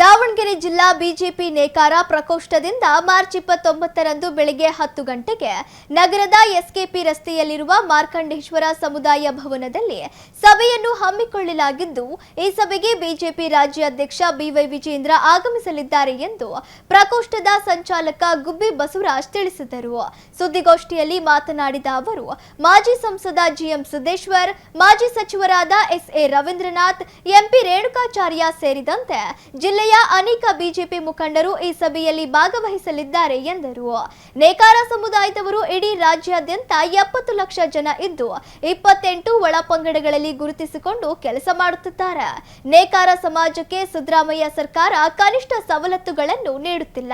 ದಾವಣಗೆರೆ ಜಿಲ್ಲಾ ಬಿಜೆಪಿ ನೇಕಾರ ಪ್ರಕೋಷ್ಠದಿಂದ ಮಾರ್ಚ್ 29ರಂದು ಬೆಳಗ್ಗೆ 10 ಗಂಟೆಗೆ ನಗರದ ಎಸ್ಕೆಪಿ ರಸ್ತೆಯಲ್ಲಿರುವ ಮಾರ್ಕಂಡೇಶ್ವರ ಸಮುದಾಯ ಭವನದಲ್ಲಿ ಸಭೆಯನ್ನು ಹಮ್ಮಿಕೊಳ್ಳಲಾಗಿದ್ದು, ಈ ಸಭೆಗೆ ಬಿಜೆಪಿ ರಾಜ್ಯಾಧ್ಯಕ್ಷ ಬಿವೈ ವಿಜೇಂದ್ರ ಆಗಮಿಸಲಿದ್ದಾರೆ ಎಂದು ಪ್ರಕೋಷ್ಠದ ಸಂಚಾಲಕ ಗುಬ್ಬಿ ಬಸವರಾಜ್ ತಿಳಿಸಿದರು. ಸುದ್ದಿಗೋಷ್ಠಿಯಲ್ಲಿ ಮಾತನಾಡಿದ ಅವರು, ಮಾಜಿ ಸಂಸದ ಜಿಎಂ ಸಿದ್ದೇಶ್ವರ್, ಮಾಜಿ ಸಚಿವರಾದ ಎಸ್ಎ ರವೀಂದ್ರನಾಥ್, ಎಂಪಿ ರೇಣುಕಾಚಾರ್ಯ ಸೇರಿದಂತೆ ಜಿಲ್ಲೆಯ ಅನೇಕ ಬಿಜೆಪಿ ಮುಖಂಡರು ಈ ಸಭೆಯಲ್ಲಿ ಭಾಗವಹಿಸಲಿದ್ದಾರೆ ಎಂದರು. ನೇಕಾರ ಸಮುದಾಯದವರು ಇಡೀ ರಾಜ್ಯಾದ್ಯಂತ 70 ಲಕ್ಷ ಜನ ಇದ್ದು 28 ಒಳಪಂಗಡಗಳಲ್ಲಿ ಗುರುತಿಸಿಕೊಂಡು ಕೆಲಸ ಮಾಡುತ್ತಿದ್ದಾರೆ. ನೇಕಾರ ಸಮಾಜಕ್ಕೆ ಸಿದ್ದರಾಮಯ್ಯ ಸರ್ಕಾರ ಕನಿಷ್ಠ ಸವಲತ್ತುಗಳನ್ನು ನೀಡುತ್ತಿಲ್ಲ.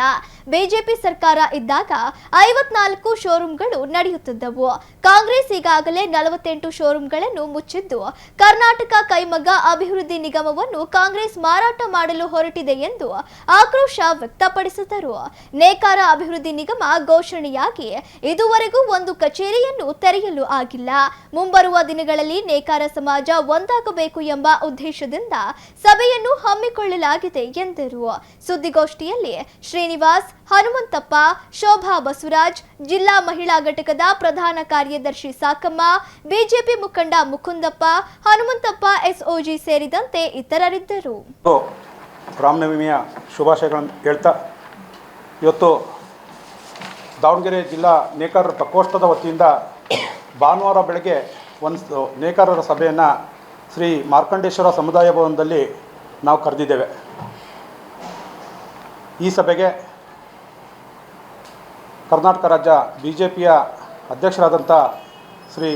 ಬಿಜೆಪಿ ಸರ್ಕಾರ ಇದ್ದಾಗ 54 ಶೋರೂಮ್ಗಳು ನಡೆಯುತ್ತಿದ್ದವು. ಕಾಂಗ್ರೆಸ್ ಈಗಾಗಲೇ 48 ಶೋರೂಮ್ಗಳನ್ನು ಮುಚ್ಚಿದ್ದು, ಕರ್ನಾಟಕ ಕೈಮಗ್ಗ ಅಭಿವೃದ್ಧಿ ನಿಗಮವನ್ನು ಕಾಂಗ್ರೆಸ್ ಮಾರಾಟ ಮಾಡಲು ಹೊರಟಿದೆ ಎಂದು ಆಕ್ರೋಶ ವ್ಯಕ್ತಪಡಿಸಿದರು. ನೇಕಾರ ಅಭಿವೃದ್ಧಿ ನಿಗಮ ಘೋಷಣೆಯಾಗಿ ಇದುವರೆಗೂ ಒಂದು ಕಚೇರಿಯನ್ನು ತೆರೆಯಲು ಆಗಿಲ್ಲ. ಮುಂಬರುವ ದಿನಗಳಲ್ಲಿ ನೇಕಾರ ಸಮಾಜ ಒಂದಾಗಬೇಕು ಎಂಬ ಉದ್ದೇಶದಿಂದ ಸಭೆಯನ್ನು ಹಮ್ಮಿಕೊಳ್ಳಲಾಗಿದೆ ಎಂದರು. ಸುದ್ದಿಗೋಷ್ಠಿಯಲ್ಲಿ ಶ್ರೀನಿವಾಸ್, ಹನುಮಂತಪ್ಪ, ಶೋಭಾ ಬಸವರಾಜ್, ಜಿಲ್ಲಾ ಮಹಿಳಾ ಘಟಕದ ಪ್ರಧಾನ ಕಾರ್ಯದರ್ಶಿ ಸಾಕಮ್ಮ, ಬಿಜೆಪಿ ಮುಖಂಡ ಮುಕುಂದಪ್ಪ, ಹನುಮಂತಪ್ಪ ಎಸ್ಒಜಿ ಸೇರಿದಂತೆ ಇತರರಿದ್ದರು. ರಾಮನವಮಿಯ ಶುಭಾಶಯಗಳನ್ನು ಹೇಳ್ತಾ, ಇವತ್ತು ದಾವಣಗೆರೆ ಜಿಲ್ಲಾ ನೇಕಾರರ ಪ್ರಕೋಷ್ಠದ ವತಿಯಿಂದ ಭಾನುವಾರ ಬೆಳಗ್ಗೆ ಒಂದು ನೇಕಾರರ ಸಭೆಯನ್ನು ಶ್ರೀ ಮಾರ್ಕಂಡೇಶ್ವರ ಸಮುದಾಯ ಭವನದಲ್ಲಿ ನಾವು ಕರೆದಿದ್ದೇವೆ. ಈ ಸಭೆಗೆ ಕರ್ನಾಟಕ ರಾಜ್ಯ ಬಿಜೆಪಿಯ ಅಧ್ಯಕ್ಷರಾದಂಥ ಶ್ರೀ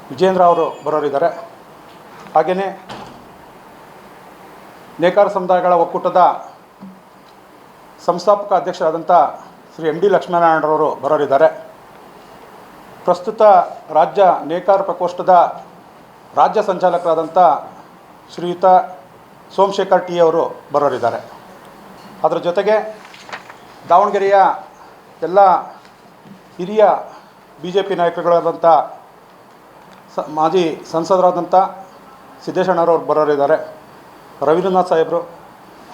ವಿಜೇಂದ್ರ ಅವರು ಬರೋರಿದ್ದಾರೆ. ಹಾಗೆಯೇ ನೇಕಾರ ಸಮುದಾಯಗಳ ಒಕ್ಕೂಟದ ಸಂಸ್ಥಾಪಕ ಅಧ್ಯಕ್ಷರಾದಂಥ ಶ್ರೀ ಎಂ ಡಿ ಲಕ್ಷ್ಮೀನಾರಾಯಣರವರು ಬರೋರಿದ್ದಾರೆ. ಪ್ರಸ್ತುತ ರಾಜ್ಯ ನೇಕಾರ ಪ್ರಕೋಷ್ಠದ ರಾಜ್ಯ ಸಂಚಾಲಕರಾದಂಥ ಶ್ರೀಯುತ ಸೋಮಶೇಖರ್ ಟಿ ಅವರು ಬರೋರಿದ್ದಾರೆ. ಅದರ ಜೊತೆಗೆ ದಾವಣಗೆರೆಯ ಎಲ್ಲ ಹಿರಿಯ ಬಿ ಜೆ ಪಿ ನಾಯಕರುಗಳಾದಂಥ ಮಾಜಿ ಸಂಸದರಾದಂಥ ಸಿದ್ದೇಶಣ್ಣರವರು ಬರೋರಿದ್ದಾರೆ. ರವೀಂದ್ರನಾಥ್ ಸಾಹೇಬರು,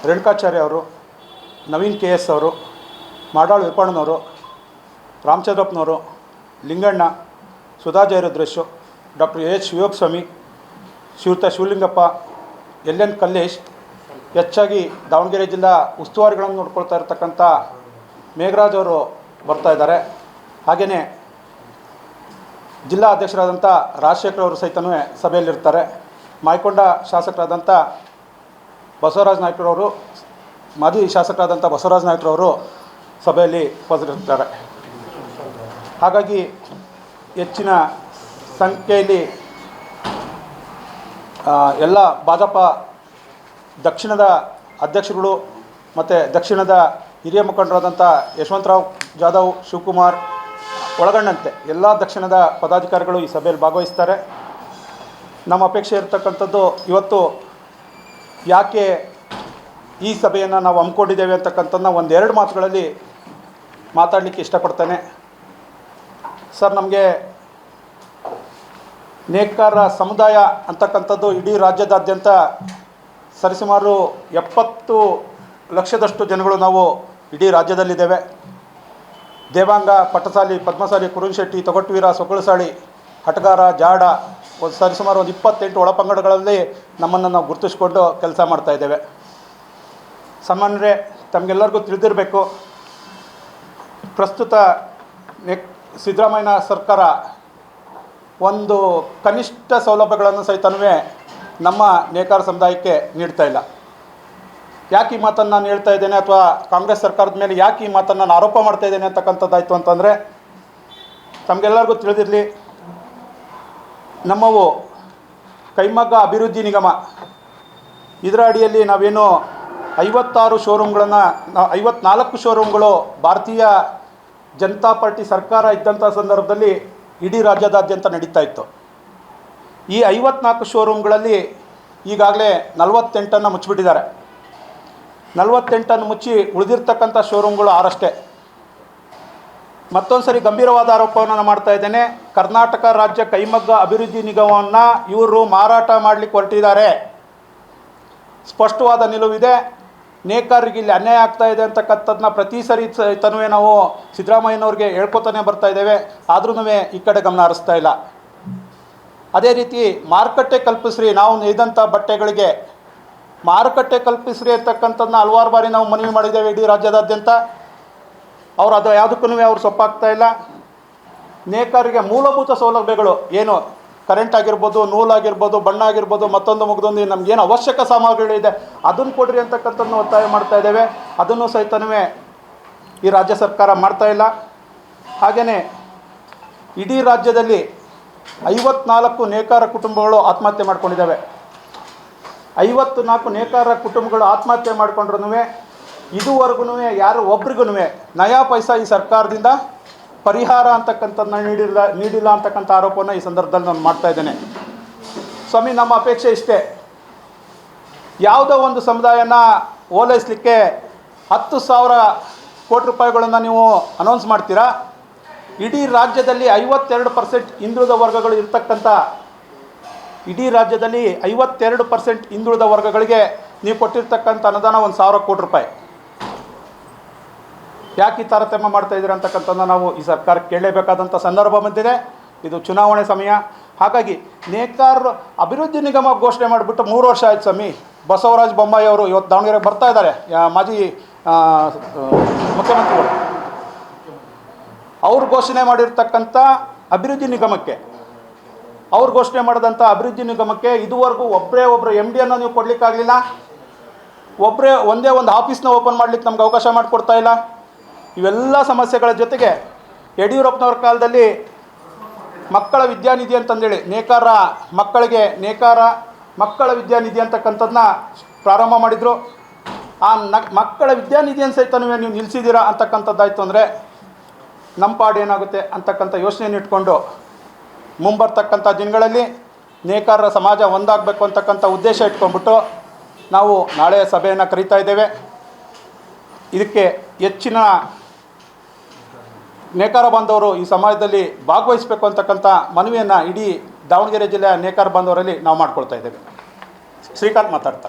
ರೇಣುಕಾಚಾರ್ಯ ಅವರು, ನವೀನ್ ಕೆ ಎಸ್ ಅವರು, ಮಾಡಾಳು ವಿಪಣ್ಣನವರು, ರಾಮಚಂದ್ರಪ್ಪನವರು, ಲಿಂಗಣ್ಣ, ಸುಧಾ ಜಯರುದ್ರೇಶು, ಡಾಕ್ಟರ್ ಎಚ್ ಶಿವಯೋಗಸ್ವಾಮಿ, ಶ್ರೀಯುತ ಶಿವಲಿಂಗಪ್ಪ, ಎಲ್ ಎನ್ ಕಲ್ಲೇಶ್, ಹೆಚ್ಚಾಗಿ ದಾವಣಗೆರೆ ಜಿಲ್ಲಾ ಉಸ್ತುವಾರಿಗಳನ್ನು ನೋಡ್ಕೊಳ್ತಾ ಇರತಕ್ಕಂಥ ಮೇಘರಾಜ್ ಅವರು ಬರ್ತಾ ಇದ್ದಾರೆ. ಹಾಗೆಯೇ ಜಿಲ್ಲಾ ಅಧ್ಯಕ್ಷರಾದಂಥ ರಾಜಶೇಖರ್ ಅವರು ಸಹಿತನೂ ಸಭೆಯಲ್ಲಿರ್ತಾರೆ. ಮಾಯಕೊಂಡ ಶಾಸಕರಾದಂಥ ಬಸವರಾಜ ನಾಯ್ಕರವರು, ಮಾಜಿ ಶಾಸಕರಾದಂಥ ಬಸವರಾಜ ನಾಯ್ಕರವರು ಸಭೆಯಲ್ಲಿ ಉಪಸ್ಥಿತರಿರ್ತಾರೆ. ಹಾಗಾಗಿ ಹೆಚ್ಚಿನ ಸಂಖ್ಯೆಯಲ್ಲಿ ಎಲ್ಲ ಭಾಜಪ ದಕ್ಷಿಣದ ಅಧ್ಯಕ್ಷರುಗಳು ಮತ್ತು ದಕ್ಷಿಣದ ಹಿರಿಯ ಮುಖಂಡರಾದಂಥ ಯಶವಂತರಾವ್ ಜಾಧವ್, ಶಿವಕುಮಾರ್ ಒಳಗೊಂಡಂತೆ ಎಲ್ಲ ದಕ್ಷಿಣದ ಪದಾಧಿಕಾರಿಗಳು ಈ ಸಭೆಯಲ್ಲಿ ಭಾಗವಹಿಸ್ತಾರೆ. ನಮ್ಮ ಅಪೇಕ್ಷೆ ಇರತಕ್ಕಂಥದ್ದು, ಇವತ್ತು ಯಾಕೆ ಈ ಸಭೆಯನ್ನು ನಾವು ಹಮ್ಮಿಕೊಂಡಿದ್ದೇವೆ ಅಂತಕ್ಕಂಥದ್ದನ್ನ ಒಂದೆರಡು ಮಾತುಗಳಲ್ಲಿ ಮಾತಾಡಲಿಕ್ಕೆ ಇಷ್ಟಪಡ್ತೇನೆ. ಸರ್, ನಮಗೆ ನೇಕಾರ ಸಮುದಾಯ ಅಂತಕ್ಕಂಥದ್ದು ಇಡೀ ರಾಜ್ಯದಾದ್ಯಂತ ಸರಿಸುಮಾರು 70 ಲಕ್ಷದಷ್ಟು ಜನಗಳು ನಾವು ಇಡೀ ರಾಜ್ಯದಲ್ಲಿದ್ದೇವೆ. ದೇವಾಂಗ, ಪಟಸಾಲಿ, ಪದ್ಮಸಾಲಿ, ಕುರುಂಶೆಟ್ಟಿ, ತೊಗಟುವೀರ, ಸೊಗಳುಸಾಳಿ, ಹಟಗಾರ, ಜಾಡ, ಸರಿಸುಮಾರು 28 ಒಳಪಂಗಡಗಳಲ್ಲಿ ನಮ್ಮನ್ನು ನಾವು ಗುರುತಿಸ್ಕೊಂಡು ಕೆಲಸ ಮಾಡ್ತಾಯಿದ್ದೇವೆ. ಸಾಮಾನ್ಯರೇ, ತಮಗೆಲ್ಲರಿಗೂ ತಿಳಿದಿರಬೇಕು, ಪ್ರಸ್ತುತ ಸಿದ್ದರಾಮಯ್ಯ ಸರ್ಕಾರ ಒಂದು ಕನಿಷ್ಠ ಸೌಲಭ್ಯಗಳನ್ನು ಸಹಿತನೂ ನಮ್ಮ ನೇಕಾರ ಸಮುದಾಯಕ್ಕೆ ನೀಡ್ತಾ ಇಲ್ಲ. ಯಾಕೆ ಈ ಮಾತನ್ನು ನಾನು ಹೇಳ್ತಾ ಇದ್ದೇನೆ, ಅಥವಾ ಕಾಂಗ್ರೆಸ್ ಸರ್ಕಾರದ ಮೇಲೆ ಯಾಕೆ ಈ ಮಾತನ್ನು ನಾನು ಆರೋಪ ಮಾಡ್ತಾ ಇದ್ದೇನೆ ಅಂತಕ್ಕಂಥದ್ದಾಯಿತು ಅಂತಂದರೆ, ತಮಗೆಲ್ಲರಿಗೂ ತಿಳಿದಿರಲಿ, ನಮ್ಮವು ಕೈಮಗ್ಗ ಅಭಿವೃದ್ಧಿ ನಿಗಮ ಇದರ ಅಡಿಯಲ್ಲಿ ನಾವೇನು 56 ಶೋರೂಮ್ಗಳನ್ನು 54 ಶೋರೂಮ್ಗಳು ಭಾರತೀಯ ಜನತಾ ಪಾರ್ಟಿ ಸರ್ಕಾರ ಇದ್ದಂಥ ಸಂದರ್ಭದಲ್ಲಿ ಇಡೀ ರಾಜ್ಯದಾದ್ಯಂತ ನಡೀತಾ ಇತ್ತು. ಈ 54 ಶೋರೂಮ್ಗಳಲ್ಲಿ ಈಗಾಗಲೇ 48 ಮುಚ್ಚಿಬಿಟ್ಟಿದ್ದಾರೆ. 48 ಮುಚ್ಚಿ ಉಳಿದಿರ್ತಕ್ಕಂಥ ಶೋರೂಮ್ಗಳು 6 ಅಷ್ಟೇ. ಮತ್ತೊಂದು ಸರಿ ಗಂಭೀರವಾದ ಆರೋಪವನ್ನು ನಾನು ಮಾಡ್ತಾ ಇದ್ದೇನೆ. ಕರ್ನಾಟಕ ರಾಜ್ಯ ಕೈಮಗ್ಗ ಅಭಿವೃದ್ಧಿ ನಿಗಮವನ್ನು ಇವರು ಮಾರಾಟ ಮಾಡಲಿಕ್ಕೆ ಹೊರಟಿದ್ದಾರೆ. ಸ್ಪಷ್ಟವಾದ ನಿಲುವಿದೆ. ನೇಕಾರರಿಗೆ ಇಲ್ಲಿ ಅನ್ಯಾಯ ಆಗ್ತಾ ಇದೆ ಅಂತಕ್ಕಂಥದ್ದನ್ನ ಪ್ರತಿ ಸರಿ ಸಹಿತನೂ ನಾವು ಸಿದ್ದರಾಮಯ್ಯನವ್ರಿಗೆ ಹೇಳ್ಕೊತಾನೆ ಬರ್ತಾ ಇದ್ದೇವೆ, ಆದ್ರೂ ಈ ಕಡೆ ಗಮನ ಹರಿಸ್ತಾ ಇಲ್ಲ. ಅದೇ ರೀತಿ ಮಾರುಕಟ್ಟೆ ಕಲ್ಪಿಸ್ರಿ, ನಾವು ನೇಯ್ದಂಥ ಬಟ್ಟೆಗಳಿಗೆ ಮಾರುಕಟ್ಟೆ ಕಲ್ಪಿಸ್ರಿ ಅಂತಕ್ಕಂಥದ್ದನ್ನ ಹಲವಾರು ಬಾರಿ ನಾವು ಮನವಿ ಮಾಡಿದ್ದೇವೆ ಇಡೀ ರಾಜ್ಯದಾದ್ಯಂತ. ಅವ್ರು ಅದು ಯಾವುದಕ್ಕೂ ಅವ್ರು ಸೊಪ್ಪಾಗ್ತಾ ಇಲ್ಲ. ನೇಕಾರರಿಗೆ ಮೂಲಭೂತ ಸೌಲಭ್ಯಗಳು ಏನು, ಕರೆಂಟ್ ಆಗಿರ್ಬೋದು, ನೂಲಾಗಿರ್ಬೋದು, ಬಣ್ಣ ಆಗಿರ್ಬೋದು, ಮತ್ತೊಂದು ಮುಗ್ದೊಂದು ನಮಗೇನು ಅವಶ್ಯಕ ಸಾಮಗ್ರಿಗಳಿದೆ ಅದನ್ನು ಕೊಡ್ರಿ ಅಂತಕ್ಕಂಥದ್ದನ್ನು ಒತ್ತಾಯ ಮಾಡ್ತಾ ಇದ್ದೇವೆ. ಅದನ್ನು ಸಹಿತನೂ ಈ ರಾಜ್ಯ ಸರ್ಕಾರ ಮಾಡ್ತಾ ಇಲ್ಲ. ಹಾಗೆಯೇ ಇಡೀ ರಾಜ್ಯದಲ್ಲಿ 54 ನೇಕಾರ ಕುಟುಂಬಗಳು ಆತ್ಮಹತ್ಯೆ ಮಾಡ್ಕೊಂಡಿದ್ದಾವೆ. 54 ನೇಕಾರ ಕುಟುಂಬಗಳು ಆತ್ಮಹತ್ಯೆ ಮಾಡ್ಕೊಂಡ್ರೂ ಇದುವರೆಗೂ ಯಾರು ಒಬ್ರಿಗೂ ನಯಾ ಪೈಸಾ ಈ ಸರ್ಕಾರದಿಂದ ಪರಿಹಾರ ಅಂತಕ್ಕಂಥದ್ದನ್ನ ನೀಡಿಲ್ಲ ಅಂತಕ್ಕಂಥ ಆರೋಪವನ್ನು ಈ ಸಂದರ್ಭದಲ್ಲಿ ನಾನು ಮಾಡ್ತಾ ಇದ್ದೇನೆ. ಸ್ವಾಮಿ, ನಮ್ಮ ಅಪೇಕ್ಷೆ ಇಷ್ಟೇ, ಯಾವುದೋ ಒಂದು ಸಮುದಾಯನ ಓಲೈಸಲಿಕ್ಕೆ 10,000 ಕೋಟಿ ರೂಪಾಯಿಗಳನ್ನು ನೀವು ಅನೌನ್ಸ್ ಮಾಡ್ತೀರಾ. ಇಡೀ ರಾಜ್ಯದಲ್ಲಿ 52% ಹಿಂದುಳಿದ ವರ್ಗಗಳು ಇರ್ತಕ್ಕಂಥ ಇಡೀ ರಾಜ್ಯದಲ್ಲಿ 52% ಹಿಂದುಳಿದ ವರ್ಗಗಳಿಗೆ ನೀವು ಕೊಟ್ಟಿರ್ತಕ್ಕಂಥ ಅನುದಾನ 1,000 ಕೋಟಿ ರೂಪಾಯಿ. ಯಾಕೆ ಈ ತಾರತಮ್ಯ ಮಾಡ್ತಾ ಇದ್ದೀರಾ ಅಂತಕ್ಕಂಥದ್ದನ್ನು ನಾವು ಈ ಸರ್ಕಾರಕ್ಕೆ ಕೇಳಲೇಬೇಕಾದಂಥ ಸಂದರ್ಭ ಬಂದಿದೆ. ಇದು ಚುನಾವಣೆ ಸಮಯ. ಹಾಗಾಗಿ ನೇಕಾರರು ಅಭಿವೃದ್ಧಿ ನಿಗಮ ಘೋಷಣೆ ಮಾಡಿಬಿಟ್ಟು 3 ವರ್ಷ ಆಯ್ತು ಸ್ವಾಮಿ. ಬಸವರಾಜ ಬೊಮ್ಮಾಯಿ ಅವರು ಇವತ್ತು ದಾವಣಗೆರೆಗೆ ಬರ್ತಾ ಇದ್ದಾರೆ, ಮಾಜಿ ಮುಖ್ಯಮಂತ್ರಿಗಳು. ಅವ್ರು ಘೋಷಣೆ ಮಾಡಿರ್ತಕ್ಕಂಥ ಅಭಿವೃದ್ಧಿ ನಿಗಮಕ್ಕೆ, ಅವ್ರು ಘೋಷಣೆ ಮಾಡಿದಂಥ ಅಭಿವೃದ್ಧಿ ನಿಗಮಕ್ಕೆ ಇದುವರೆಗೂ ಒಬ್ಬರು ಎಮ್ ಡಿಯನ್ನು ನೀವು ಕೊಡಲಿಕ್ಕಾಗಲಿಲ್ಲ. ಒಂದೇ ಒಂದು ಆಫೀಸ್ನ ಓಪನ್ ಮಾಡಲಿಕ್ಕೆ ನಮ್ಗೆ ಅವಕಾಶ ಮಾಡಿಕೊಡ್ತಾ ಇಲ್ಲ. ಇವೆಲ್ಲ ಸಮಸ್ಯೆಗಳ ಜೊತೆಗೆ ಯಡಿಯೂರಪ್ಪನವ್ರ ಕಾಲದಲ್ಲಿ ಮಕ್ಕಳ ವಿದ್ಯಾನಿಧಿ ಅಂತಂದೇಳಿ ನೇಕಾರ ಮಕ್ಕಳ ವಿದ್ಯಾನಿಧಿ ಅಂತಕ್ಕಂಥದ್ದನ್ನ ಪ್ರಾರಂಭ ಮಾಡಿದರು. ಆ ಮಕ್ಕಳ ವಿದ್ಯಾನಿಧಿಯನ್ನು ಸಹಿತ ನೀವು ನಿಲ್ಲಿಸಿದ್ದೀರಾ ಅಂತಕ್ಕಂಥದ್ದಾಯಿತು ಅಂದರೆ ನಮ್ಮ ಪಾಡು ಏನಾಗುತ್ತೆ ಅಂತಕ್ಕಂಥ ಯೋಚನೆಯನ್ನು ಇಟ್ಕೊಂಡು ಮುಂಬರ್ತಕ್ಕಂಥ ದಿನಗಳಲ್ಲಿ ನೇಕಾರರ ಸಮಾಜ ಒಂದಾಗಬೇಕು ಅಂತಕ್ಕಂಥ ಉದ್ದೇಶ ಇಟ್ಕೊಂಡ್ಬಿಟ್ಟು ನಾವು ನಾಳೆ ಸಭೆಯನ್ನು ಕರೀತಾ ಇದ್ದೇವೆ. ಇದಕ್ಕೆ ಹೆಚ್ಚಿನ ನೇಕಾರ ಬಾಂಧವರು ಈ ಸಮಾಜದಲ್ಲಿ ಭಾಗವಹಿಸಬೇಕು ಅಂತಕ್ಕಂಥ ಮನವಿಯನ್ನು ಇಡೀ ದಾವಣಗೆರೆ ಜಿಲ್ಲೆಯ ನೇಕಾರ ಬಾಂಧವರಲ್ಲಿ ನಾವು ಮಾಡ್ಕೊಳ್ತಾ ಇದ್ದೇವೆ. ಶ್ರೀಕಾಂತ್ ಮಾತಾಡ್ತಾರೆ.